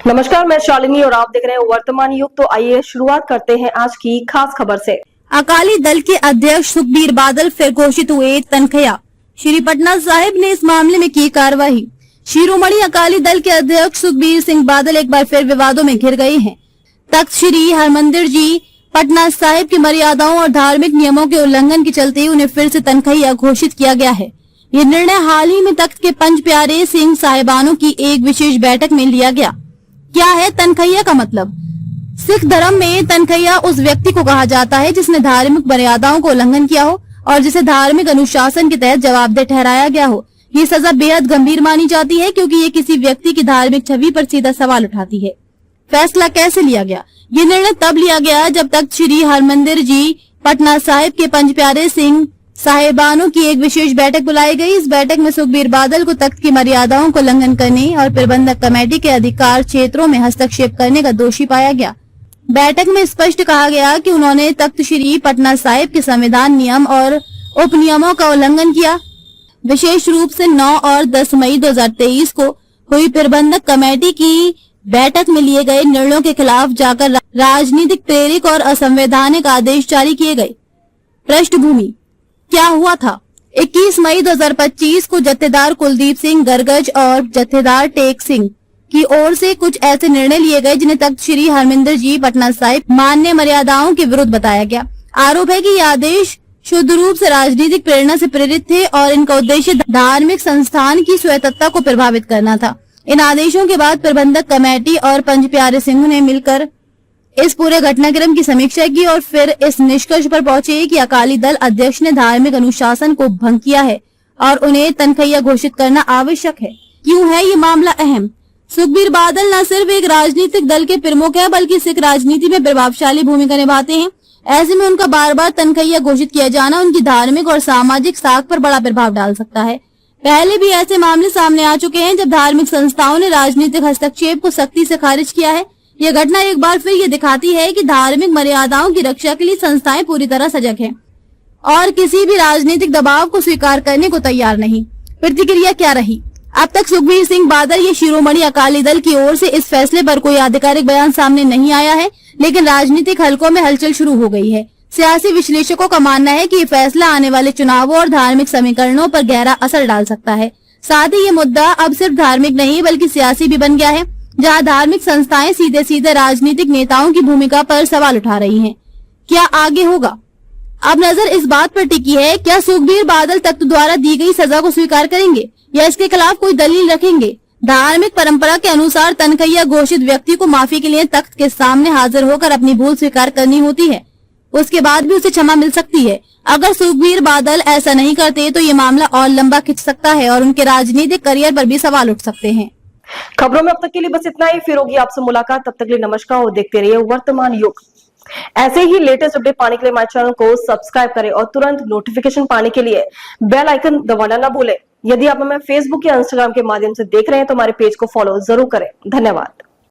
नमस्कार, मैं शालिनी और आप देख रहे हैं वर्तमान युग। तो आइए शुरुआत करते हैं आज की खास खबर से। अकाली दल के अध्यक्ष सुखबीर बादल फिर घोषित हुए तनख्वाह। श्री पटना साहिब ने इस मामले में की कार्रवाई। शिरोमणि अकाली दल के अध्यक्ष सुखबीर सिंह बादल एक बार फिर विवादों में घिर गए हैं। तख्त श्री हरमंदिर जी पटना साहिब की मर्यादाओं और धार्मिक नियमों के उल्लंघन के चलते उन्हें फिर से तनख्वाह घोषित किया गया है। ये निर्णय हाल ही में तख्त के पंच प्यारे सिंह साहिबानों की एक विशेष बैठक में लिया गया। क्या है तनख्वाह का मतलब? सिख धर्म में तनख्वाह उस व्यक्ति को कहा जाता है जिसने धार्मिक मर्यादाओं को उल्लंघन किया हो और जिसे धार्मिक अनुशासन के तहत जवाबदेह ठहराया गया हो। ये सजा बेहद गंभीर मानी जाती है क्योंकि ये किसी व्यक्ति की धार्मिक छवि पर सीधा सवाल उठाती है। फैसला कैसे लिया गया? ये निर्णय तब लिया गया जब तख्त श्री हरमंदिर जी पटना साहिब के पंच प्यारे सिंह साहिबानों की एक विशेष बैठक बुलाई गई। इस बैठक में सुखबीर बादल को तख्त की मर्यादाओं को उल्लंघन करने और प्रबंधक कमेटी के अधिकार क्षेत्रों में हस्तक्षेप करने का दोषी पाया गया। बैठक में स्पष्ट कहा गया कि उन्होंने तख्त श्री पटना साहिब के संविधान नियम और उप नियमों का उल्लंघन किया। विशेष रूप से 9 और 10 मई 2023 को हुई प्रबंधक कमेटी की बैठक में लिए गए निर्णयों के खिलाफ जाकर राजनीतिक प्रेरित और असंवैधानिक आदेश जारी किए गए। पृष्ठभूमि क्या हुआ था? 21 मई 2025 को जत्थेदार कुलदीप सिंह गरगज और जत्थेदार टेक सिंह की ओर से कुछ ऐसे निर्णय लिए गए जिन्हें तख्त श्री हरमंदिर जी पटना साहिब मान्य मर्यादाओं के विरुद्ध बताया गया। आरोप है कि ये आदेश शुद्ध रूप से राजनीतिक प्रेरणा से प्रेरित थे और इनका उद्देश्य धार्मिक संस्थान की स्वायत्तता को प्रभावित करना था। इन आदेशों के बाद प्रबंधक कमेटी और पंच प्यारे सिंह ने मिलकर इस पूरे घटनाक्रम की समीक्षा की और फिर इस निष्कर्ष पर पहुंचे कि अकाली दल अध्यक्ष ने धार्मिक अनुशासन को भंग किया है और उन्हें तनख्वाह घोषित करना आवश्यक है। क्यों है ये मामला अहम? सुखबीर बादल न सिर्फ एक राजनीतिक दल के प्रमुख है बल्कि सिख राजनीति में प्रभावशाली भूमिका निभाते हैं। ऐसे में उनका बार बार तनख्वाह घोषित किया जाना उनकी धार्मिक और सामाजिक साख पर बड़ा प्रभाव डाल सकता है। पहले भी ऐसे मामले सामने आ चुके हैं जब धार्मिक संस्थाओं ने राजनीतिक हस्तक्षेप को सख्ती से खारिज किया है। यह घटना एक बार फिर ये दिखाती है कि धार्मिक मर्यादाओं की रक्षा के लिए संस्थाएं पूरी तरह सजग हैं और किसी भी राजनीतिक दबाव को स्वीकार करने को तैयार नहीं। प्रतिक्रिया क्या रही? अब तक सुखबीर सिंह बादल ये शिरोमणि अकाली दल की ओर से इस फैसले पर कोई आधिकारिक बयान सामने नहीं आया है, लेकिन राजनीतिक हलकों में हलचल शुरू हो गई है। सियासी विश्लेषकों का मानना है कि ये फैसला आने वाले चुनावों और धार्मिक समीकरणों पर गहरा असर डाल सकता है। साथ ही ये मुद्दा अब सिर्फ धार्मिक नहीं बल्कि सियासी भी बन गया है, जहां धार्मिक संस्थाएं सीधे सीधे राजनीतिक नेताओं की भूमिका पर सवाल उठा रही हैं। क्या आगे होगा? अब नजर इस बात पर टिकी है, क्या सुखबीर बादल तख्त द्वारा दी गई सजा को स्वीकार करेंगे या इसके खिलाफ कोई दलील रखेंगे? धार्मिक परंपरा के अनुसार तनख्वाह घोषित व्यक्ति को माफी के लिए तख्त के सामने हाजिर होकर अपनी भूल स्वीकार करनी होती है। उसके बाद भी उसे क्षमा मिल सकती है। अगर सुखबीर बादल ऐसा नहीं करते तो ये मामला और लंबा खिंच सकता है और उनके राजनीतिक करियर पर भी सवाल उठ सकते हैं। खबरों में अब तक के लिए बस इतना ही। फिर होगी आपसे मुलाकात, तब तक के लिए नमस्कार और देखते रहिए वर्तमान युग। ऐसे ही लेटेस्ट अपडेट पाने के लिए हमारे चैनल को सब्सक्राइब करें और तुरंत नोटिफिकेशन पाने के लिए बेल आइकन दबाना ना भूलें। यदि आप हमें फेसबुक या इंस्टाग्राम के माध्यम से देख रहे हैं तो हमारे पेज को फॉलो जरूर करें। धन्यवाद।